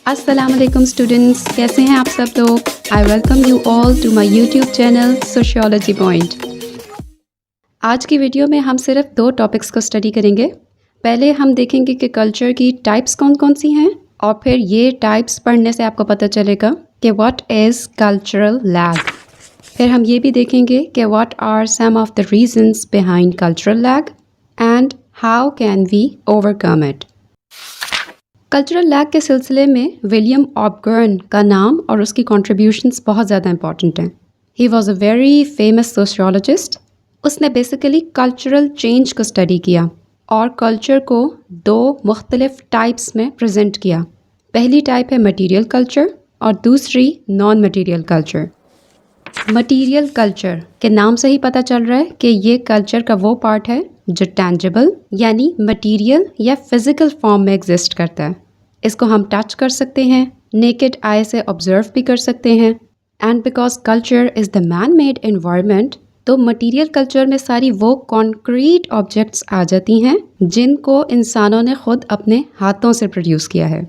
السلام علیکم اسٹوڈنٹس، کیسے ہیں آپ سب لوگ؟ I welcome you all to my YouTube channel sociology point. آج کی ویڈیو میں ہم صرف 2 ٹاپکس کو اسٹڈی کریں گے۔ پہلے ہم دیکھیں گے کہ کلچر کی ٹائپس کون کون سی ہیں، اور پھر یہ ٹائپس پڑھنے سے آپ کو پتہ چلے گا کہ واٹ از کلچرل لیگ۔ پھر ہم یہ بھی دیکھیں گے کہ what are some of the reasons behind cultural lag and how can we overcome it. Cultural lag کے سلسلے میں ولیم آبگرن کا نام اور اس کی کنٹریبیوشنز بہت زیادہ امپورٹنٹ ہیں۔ He was a very famous sociologist. اس نے بیسیکلی کلچرل چینج کو اسٹڈی کیا اور کلچر کو 2 مختلف ٹائپس میں پریزنٹ کیا۔ پہلی ٹائپ ہے مٹیریل کلچر اور دوسری naan material culture. Material culture کے نام سے ہی پتہ چل رہا ہے کہ یہ کلچر کا وہ پارٹ ہے جو ٹینجیبل یعنی مٹیریل یا فزیکل فارم میں ایگزسٹ کرتا ہے۔ اس کو ہم ٹچ کر سکتے ہیں، نیکڈ آئی سے آبزرو بھی کر سکتے ہیں۔ And because culture is the man made environment, تو مٹیریل کلچر میں ساری وہ کانکریٹ آبجیکٹس آ جاتی ہیں جن کو انسانوں نے خود اپنے ہاتھوں سے پروڈیوس کیا ہے۔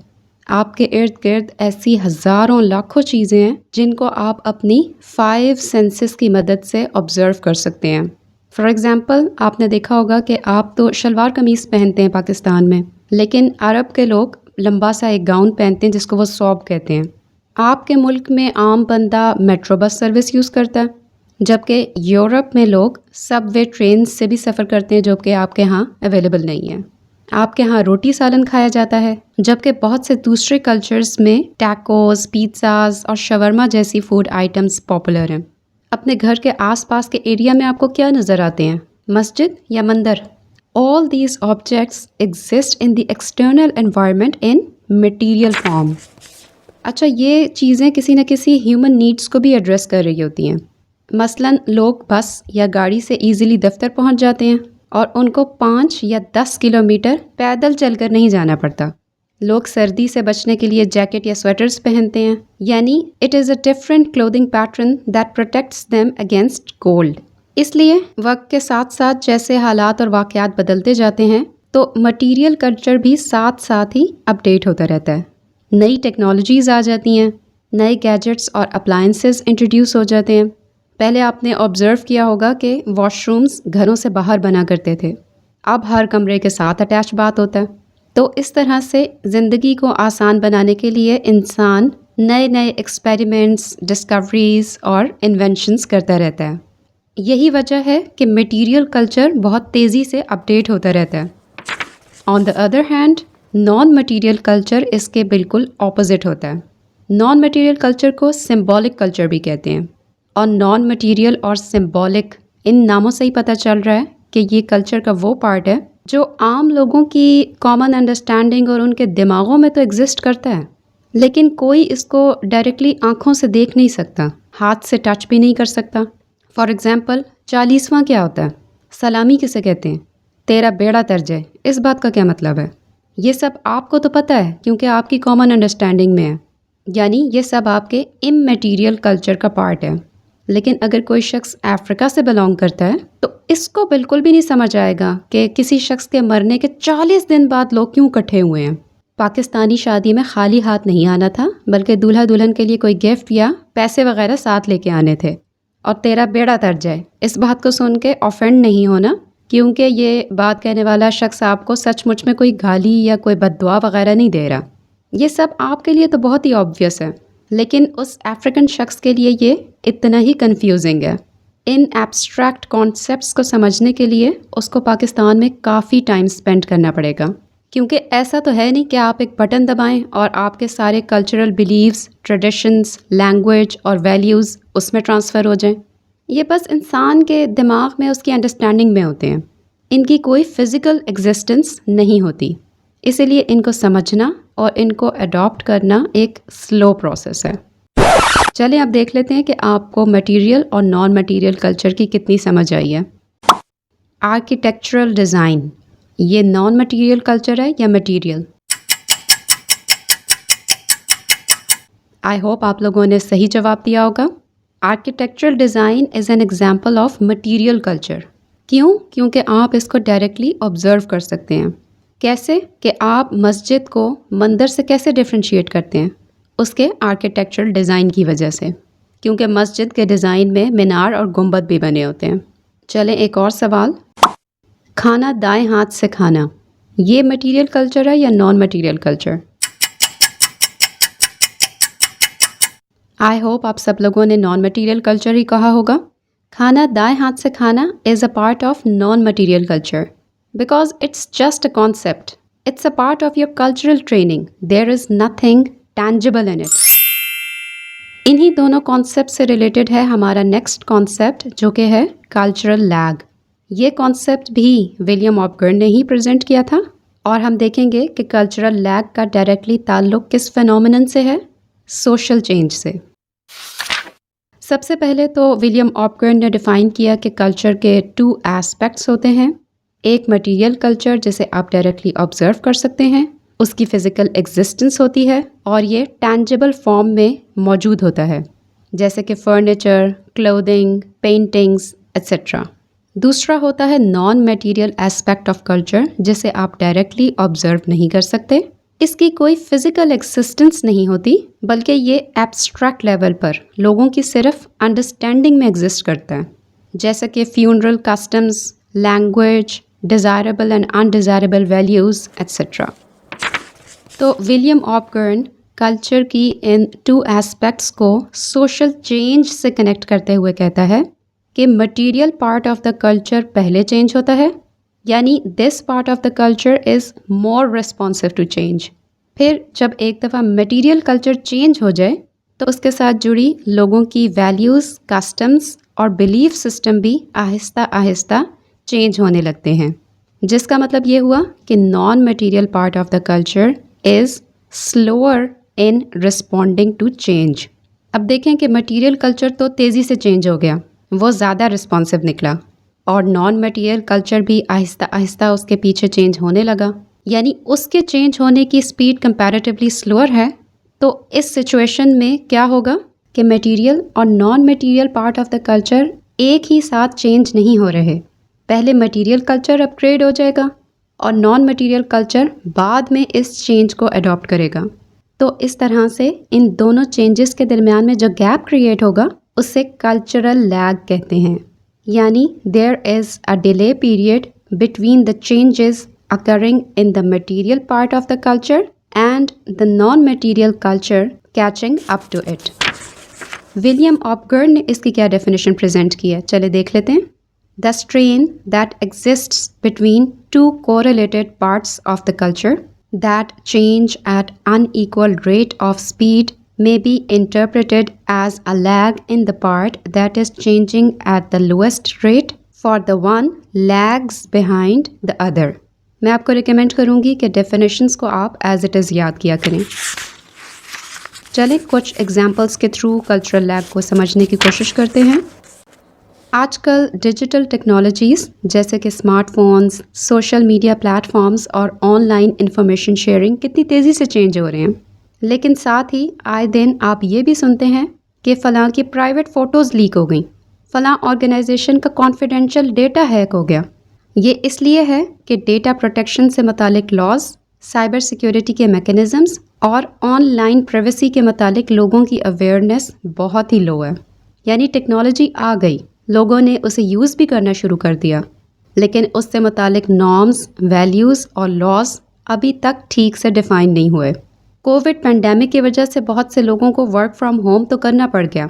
آپ کے ارد گرد ایسی ہزاروں لاکھوں چیزیں ہیں جن کو آپ اپنی 5 سینسز کی مدد سے آبزرو کر سکتے ہیں۔ فار ایگزامپل، آپ نے دیکھا ہوگا کہ آپ تو شلوار قمیص پہنتے ہیں پاکستان میں، لیکن عرب کے لوگ لمبا سا ایک گاؤن پہنتے ہیں جس کو وہ ثوب کہتے ہیں۔ آپ کے ملک میں عام بندہ میٹرو بس سروس یوز کرتا ہے، جبکہ یورپ میں لوگ سب وے ٹرینز سے بھی سفر کرتے ہیں جو کہ آپ کے ہاں اویلیبل نہیں ہے۔ آپ کے ہاں روٹی سالن کھایا جاتا ہے، جبکہ بہت سے دوسرے کلچرز میں ٹیکوز، پیزاز اور شاورما جیسی فوڈ آئٹمز پاپولر ہیں۔ اپنے گھر کے آس پاس کے ایریا میں آپ کو کیا نظر آتے ہیں؟ مسجد یا مندر؟ All these objects exist in the external environment in material form۔ اچھا، یہ چیزیں کسی نہ کسی ہیومن نیڈس کو بھی ایڈریس کر رہی ہوتی ہیں۔ مثلاً لوگ بس یا گاڑی سے ایزیلی دفتر پہنچ جاتے ہیں اور ان کو 5 یا 10 کلومیٹر پیدل چل کر نہیں جانا پڑتا۔ لوگ سردی سے بچنے کے لیے جیکٹ یا سویٹرز پہنتے ہیں، یعنی it is a different clothing pattern that protects them against cold. اس لیے وقت کے ساتھ ساتھ جیسے حالات اور واقعات بدلتے جاتے ہیں تو مٹیریل کلچر بھی ساتھ ساتھ ہی اپڈیٹ ہوتا رہتا ہے۔ نئی ٹیکنالوجیز آ جاتی ہیں، نئے گیجٹس اور اپلائنسز انٹروڈیوس ہو جاتے ہیں۔ پہلے آپ نے آبزرو کیا ہوگا کہ واش رومز گھروں سے باہر بنا کرتے تھے، اب ہر کمرے کے ساتھ اٹیچ بات ہوتا ہے۔ تو اس طرح سے زندگی کو آسان بنانے کے لیے انسان نئے نئے ایکسپیریمنٹس، ڈسکوریز اور انوینشنز کرتا رہتا ہے۔ یہی وجہ ہے کہ مٹیریل کلچر بہت تیزی سے اپڈیٹ ہوتا رہتا ہے۔ On the other hand, non material culture اس کے بالکل اپوزٹ ہوتا ہے۔ نان مٹیریل کلچر کو سمبولک کلچر بھی کہتے ہیں، اور نان مٹیریل اور سمبولک ان ناموں سے ہی پتہ چل رہا ہے کہ یہ کلچر کا وہ پارٹ ہے جو عام لوگوں کی کامن انڈرسٹینڈنگ اور ان کے دماغوں میں تو ایگزسٹ کرتا ہے، لیکن کوئی اس کو ڈائریکٹلی آنکھوں سے دیکھ نہیں سکتا، ہاتھ سے ٹچ بھی نہیں کر سکتا۔ فار ایگزامپل، 40واں کیا ہوتا ہے؟ سلامی کسے کہتے ہیں؟ تیرا بیڑا ترجے، اس بات کا کیا مطلب ہے؟ یہ سب آپ کو تو پتہ ہے کیونکہ آپ کی کامن انڈرسٹینڈنگ میں ہے، یعنی یہ سب آپ کے اممیٹیریل کلچر کا پارٹ ہے۔ لیکن اگر کوئی شخص افریقہ سے بلانگ کرتا ہے تو اس کو بالکل بھی نہیں سمجھ آئے گا کہ کسی شخص کے مرنے کے 40 دن بعد لوگ کیوں اکٹھے ہوئے ہیں۔ پاکستانی شادی میں خالی ہاتھ نہیں آنا تھا، بلکہ دولہا دلہن کے لیے کوئی گفٹ یا پیسے وغیرہ ساتھ لے کے آنے تھے۔ اور تیرا بیڑا تر جائے، اس بات کو سن کے آفینڈ نہیں ہونا، کیونکہ یہ بات کہنے والا شخص آپ کو سچ مچ میں کوئی گالی یا کوئی بد دعا وغیرہ نہیں دے رہا۔ یہ سب آپ کے لیے تو بہت ہی آبویس ہے، لیکن اس افریقن شخص کے لیے یہ اتنا ہی کنفیوزنگ ہے۔ ان ایبسٹریکٹ کانسیپٹس کو سمجھنے کے لیے اس کو پاکستان میں کافی ٹائم اسپینڈ کرنا پڑے گا، کیونکہ ایسا تو ہے نہیں کہ آپ ایک بٹن دبائیں اور آپ کے سارے کلچرل بیلیفز، ٹریڈیشنز، لینگویج اور ویلیوز اس میں ٹرانسفر ہو جائیں۔ یہ بس انسان کے دماغ میں اس کی انڈرسٹینڈنگ میں ہوتے ہیں، ان کی کوئی فزیکل ایگزسٹنس نہیں ہوتی۔ اسی لیے ان کو سمجھنا اور ان کو اڈاپٹ کرنا ایک سلو پروسیس ہے۔ چلیں اب دیکھ لیتے ہیں کہ آپ کو مٹیریل اور نان مٹیریل کلچر کی کتنی سمجھ آئی ہے۔ آرکیٹیکچرل ڈیزائن، یہ نان مٹیریل کلچر ہے یا مٹیریل؟ آئی ہوپ آپ لوگوں نے صحیح جواب دیا ہوگا۔ Architectural design is an example of material culture. کیوں؟ کیونکہ آپ اس کو ڈائریکٹلی آبزرو کر سکتے ہیں۔ کیسے کہ آپ مسجد کو مندر سے کیسے ڈفرینشیٹ کرتے ہیں؟ اس کے آرکیٹیکچرل ڈیزائن کی وجہ سے، کیونکہ مسجد کے ڈیزائن میں مینار اور گنبد بھی بنے ہوتے ہیں۔ چلیں ایک اور سوال، کھانا دائیں ہاتھ سے کھانا، یہ مٹیریل کلچر ہے یا naan material culture? I hope آپ سب لوگوں نے نان مٹیریل کلچر ہی کہا ہوگا۔ کھانا دائیں ہاتھ سے کھانا is a part of non material culture because it's just a concept, it's a part of your cultural training, there is nothing tangible in it. انہی دونوں کانسیپٹ سے ریلیٹڈ ہے ہمارا نیکسٹ کانسیپٹ جو کہ ہے کلچرل لیگ۔ یہ concept بھی ولیم آپگرن نے ہی پریزنٹ کیا تھا، اور ہم دیکھیں گے کہ کلچرل لیگ کا ڈائریکٹلی تعلق کس فینومینن سے ہے؟ سوشل چینج سے۔ سب سے پہلے تو ولیم آپگرن نے ڈیفائن کیا کہ کلچر کے 2 ایسپیکٹس ہوتے ہیں، ایک مٹیریل کلچر جسے آپ ڈائریکٹلی آبزرو کر سکتے ہیں، اس کی فزیکل ایگزسٹنس ہوتی ہے، اور یہ ٹینجیبل فارم میں موجود ہوتا ہے جیسے کہ فرنیچر، کلودنگ، پینٹنگز ایٹسٹرا۔ دوسرا ہوتا ہے non material aspect of culture جسے آپ ڈائریکٹلی آبزرو نہیں کر سکتے، اس کی کوئی فزیکل ایگزسٹنس نہیں ہوتی، بلکہ یہ ایبسٹریکٹ لیول پر لوگوں کی صرف انڈرسٹینڈنگ میں ایگزسٹ کرتا ہے، جیسے کہ funeral customs, language, desirable and undesirable values etcetera. تو ولیم آپگرن کلچر کی ان 2 ایسپیکٹس کو سوشل چینج سے کنیکٹ کرتے ہوئے کہتا ہے کہ material part of the culture پہلے چینج ہوتا ہے، یعنی this part of the culture is more responsive to change. پھر جب ایک دفعہ مٹیریل کلچر چینج ہو جائے تو اس کے ساتھ جڑی لوگوں کی ویلیوز، کسٹمز اور بلیف سسٹم بھی آہستہ آہستہ چینج ہونے لگتے ہیں، جس کا مطلب یہ ہوا کہ non material part of the culture is slower in responding to change. اب دیکھیں کہ مٹیریل کلچر تو تیزی سے چینج ہو گیا، وہ زیادہ رسپانسو نکلا، اور نان مٹیریل کلچر بھی آہستہ آہستہ اس کے پیچھے چینج ہونے لگا، یعنی اس کے چینج ہونے کی سپیڈ کمپیریٹیولی سلوور ہے۔ تو اس سچویشن میں کیا ہوگا کہ مٹیریل اور non material part of the culture ایک ہی ساتھ چینج نہیں ہو رہے، پہلے مٹیریل کلچر اپ گریڈ ہو جائے گا اور نان مٹیریل کلچر بعد میں اس چینج کو اڈاپٹ کرے گا۔ تو اس طرح سے ان دونوں چینجز کے درمیان میں جو گیپ کریٹ ہوگا اسے کلچرل لیگ کہتے ہیں، یعنی there is a delay period between the changes occurring in the material part of the culture and the non-material culture catching up to it۔ William Ogburn نے اس کی کیا ڈیفینیشن پریزنٹ کی ہے، چلے دیکھ لیتے ہیں۔ The strain that exists between 2 correlated parts of the culture that change at unequal rate of speed may be interpreted as a lag in the part that is changing at the lowest rate, for the one lags behind the other۔ میں آپ کو recommend کروں گی کہ definitions کو آپ as it is یاد کیا کریں۔ چلیں کچھ ایگزامپلس کے تھرو کلچرل لیگ کو سمجھنے کی کوشش کرتے ہیں۔ آج کل ڈیجیٹل ٹیکنالوجیز جیسے کہ smart phones, social media platforms اور آن لائن انفارمیشن شیئرنگ کتنی تیزی سے چینج ہو رہے ہیں، لیکن ساتھ ہی آئے دن آپ یہ بھی سنتے ہیں کہ فلاں کی پرائیویٹ فوٹوز لیک ہو گئیں، فلاں آرگنائزیشن کا کانفیڈینشیل ڈیٹا ہیک ہو گیا۔ یہ اس لیے ہے کہ ڈیٹا پروٹیکشن سے متعلق لاز، سائبر سیکیورٹی کے میکینزمز اور آن لائن پرائیویسی کے متعلق لوگوں کی اویئرنیس بہت ہی لو ہے، یعنی ٹیکنالوجی آ گئی، لوگوں نے اسے یوز بھی کرنا شروع کر دیا، لیکن اس سے متعلق نارمز، ویلیوز اور لاز ابھی تک ٹھیک سے ڈیفائن نہیں ہوئے۔ کووڈ پینڈیمک کی وجہ سے بہت سے لوگوں کو ورک فرام ہوم تو کرنا پڑ گیا،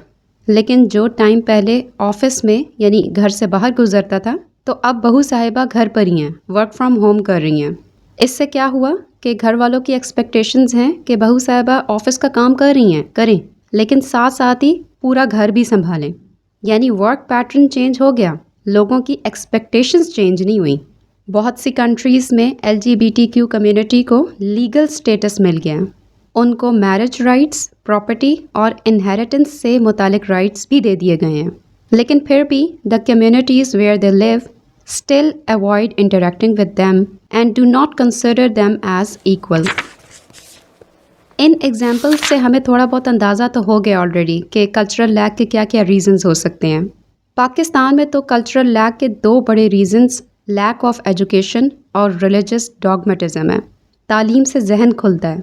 لیکن جو ٹائم پہلے آفس میں یعنی گھر سے باہر گزرتا تھا تو اب بہو صاحبہ گھر پر ہی ہیں، ورک فرام ہوم کر رہی ہیں۔ اس سے کیا ہوا کہ گھر والوں کی ایکسپیکٹیشنز ہیں کہ بہو صاحبہ آفس کا کام کر رہی ہیں، کریں، لیکن ساتھ ساتھ ہی پورا گھر بھی سنبھالیں، یعنی ورک پیٹرن چینج ہو گیا، لوگوں کی ایکسپیکٹیشنز چینج نہیں ہوئیں۔ بہت سی کنٹریز میں LGBTQ کمیونٹی کو لیگل سٹیٹس مل گیا، ان کو میرج رائٹس، پراپرٹی اور انہیریٹنس سے متعلق رائٹس بھی دے دیے گئے ہیں، لیکن پھر بھی the communities where they live still avoid interacting with them and do not consider them as equal. ان ایگزامپلس سے ہمیں تھوڑا بہت اندازہ تو ہو گیا آلریڈی کہ کلچرل لیگ کے کیا کیا ریزنز ہو سکتے ہیں۔ پاکستان میں تو کلچرل لیگ کے 2 بڑے ریزنز لیک آف ایجوکیشن اور ریلیجس ڈاگمیٹزم ہے۔ تعلیم سے ذہن کھلتا ہے،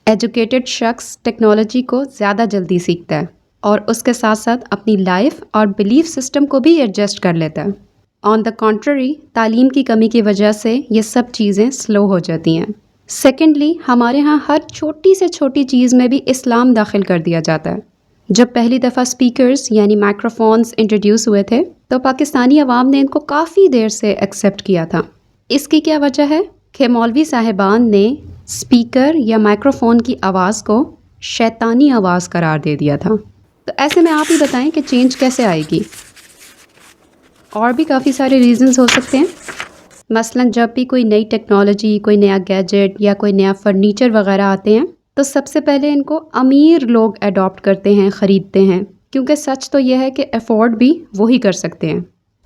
ایجوکیٹڈ شخص ٹیکنالوجی کو زیادہ جلدی سیکھتا ہے اور اس کے ساتھ ساتھ اپنی لائف اور بلیف سسٹم کو بھی ایڈجسٹ کر لیتا ہے۔ آن دا کنٹری، تعلیم کی کمی کی وجہ سے یہ سب چیزیں سلو ہو جاتی ہیں۔ سیکنڈلی، ہمارے ہاں ہر چھوٹی سے چھوٹی چیز میں بھی اسلام داخل کر دیا جاتا ہے۔ جب پہلی دفعہ اسپیکرز یعنی مائکروفونز انٹروڈیوس ہوئے تھے تو پاکستانی عوام نے ان کو کافی دیر سے ایکسیپٹ کیا تھا۔ اس کی کیا وجہ ہے کہ مولوی صاحبان نے اسپیکر یا مائکروفون کی آواز کو شیطانی آواز قرار دے دیا تھا۔ تو ایسے میں آپ ہی بتائیں کہ چینج کیسے آئے گی؟ اور بھی کافی سارے ریزنز ہو سکتے ہیں۔ مثلاً جب بھی کوئی نئی ٹیکنالوجی، کوئی نیا گیجٹ یا کوئی نیا فرنیچر وغیرہ آتے ہیں تو سب سے پہلے ان کو امیر لوگ اڈاپٹ کرتے ہیں، خریدتے ہیں، کیونکہ سچ تو یہ ہے کہ افورڈ بھی وہی کر سکتے ہیں،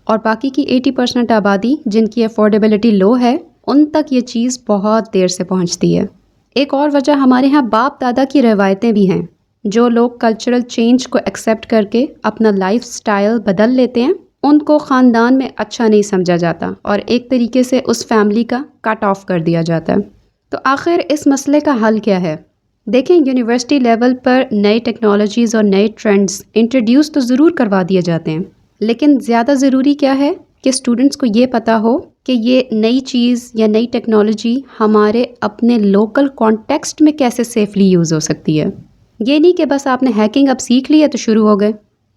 اور باقی کی 80% آبادی جن کی افورڈیبلٹی لو ہے ان تک یہ چیز بہت دیر سے پہنچتی ہے۔ ایک اور وجہ ہمارے ہاں باپ دادا کی روایتیں بھی ہیں۔ جو لوگ کلچرل چینج کو ایکسیپٹ کر کے اپنا لائف سٹائل بدل لیتے ہیں ان کو خاندان میں اچھا نہیں سمجھا جاتا اور ایک طریقے سے اس فیملی کا کٹ آف کر دیا جاتا ہے۔ تو آخر اس مسئلے کا حل کیا ہے؟ دیکھیں، یونیورسٹی لیول پر نئی ٹیکنالوجیز اور نئے ٹرینڈز انٹروڈیوس تو ضرور کروا دیے جاتے ہیں، لیکن زیادہ ضروری کیا ہے کہ اسٹوڈنٹس کو یہ پتہ ہو کہ یہ نئی چیز یا نئی ٹیکنالوجی ہمارے اپنے لوکل کانٹیکسٹ میں کیسے سیفلی یوز ہو سکتی ہے۔ یہ نہیں کہ بس آپ نے ہیکنگ اب سیکھ لی ہے تو شروع ہو گئے۔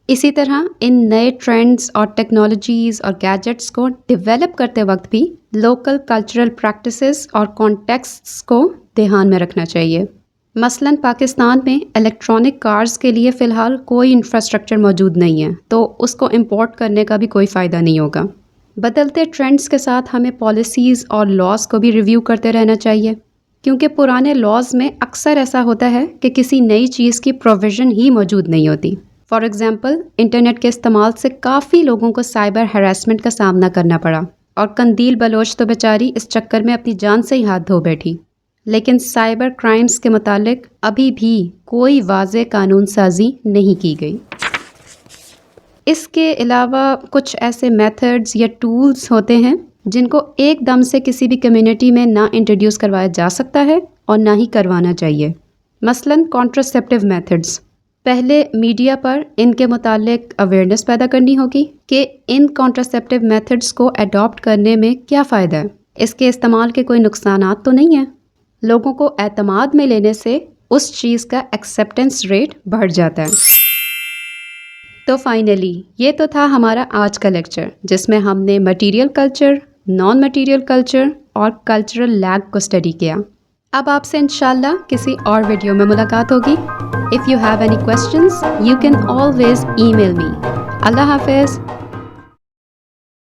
اسی طرح ان نئے ٹرینڈز اور ٹیکنالوجیز اور گیجٹس کو ڈیولپ کرتے وقت بھی لوکل کلچرل پریکٹسز اور کانٹیکسٹس کو دھیان میں رکھنا چاہیے۔ مثلاً پاکستان میں الیکٹرانک کارز کے لیے فی الحال کوئی انفراسٹرکچر موجود نہیں ہے، تو اس کو امپورٹ کرنے کا بھی کوئی فائدہ نہیں ہوگا۔ بدلتے ٹرینڈز کے ساتھ ہمیں پالیسیز اور لاز کو بھی ریویو کرتے رہنا چاہیے، کیونکہ پرانے لاز میں اکثر ایسا ہوتا ہے کہ کسی نئی چیز کی پروویژن ہی موجود نہیں ہوتی۔ فار ایگزامپل، انٹرنیٹ کے استعمال سے کافی لوگوں کو سائبر ہیراسمنٹ کا سامنا کرنا پڑا، اور قندیل بلوچ تو بیچاری اس چکر میں اپنی جان سے ہی ہاتھ دھو بیٹھی۔ لیکن سائبر کرائمز کے متعلق ابھی بھی کوئی واضح قانون سازی نہیں کی گئی۔ اس کے علاوہ کچھ ایسے میتھڈز یا ٹولز ہوتے ہیں جن کو ایک دم سے کسی بھی کمیونٹی میں نہ انٹروڈیوس کروایا جا سکتا ہے اور نہ ہی کروانا چاہیے۔ مثلاً کانٹراسیپٹیو میتھڈز، پہلے میڈیا پر ان کے متعلق اویئرنیس پیدا کرنی ہوگی کہ ان کانٹراسیپٹیو میتھڈز کو اڈاپٹ کرنے میں کیا فائدہ ہے، اس کے استعمال کے کوئی نقصانات تو نہیں ہیں۔ لوگوں کو اعتماد میں لینے سے اس چیز کا ایکسیپٹنس ریٹ بڑھ جاتا ہے۔ تو فائنلی یہ تو تھا ہمارا آج کا لیکچر، جس میں ہم نے material culture, naan material culture اور کلچرل لیگ کو اسٹڈی کیا۔ اب آپ سے انشاءاللہ کسی اور ویڈیو میں ملاقات ہوگی۔ If you have any questions, you can always email me. اللہ حافظ۔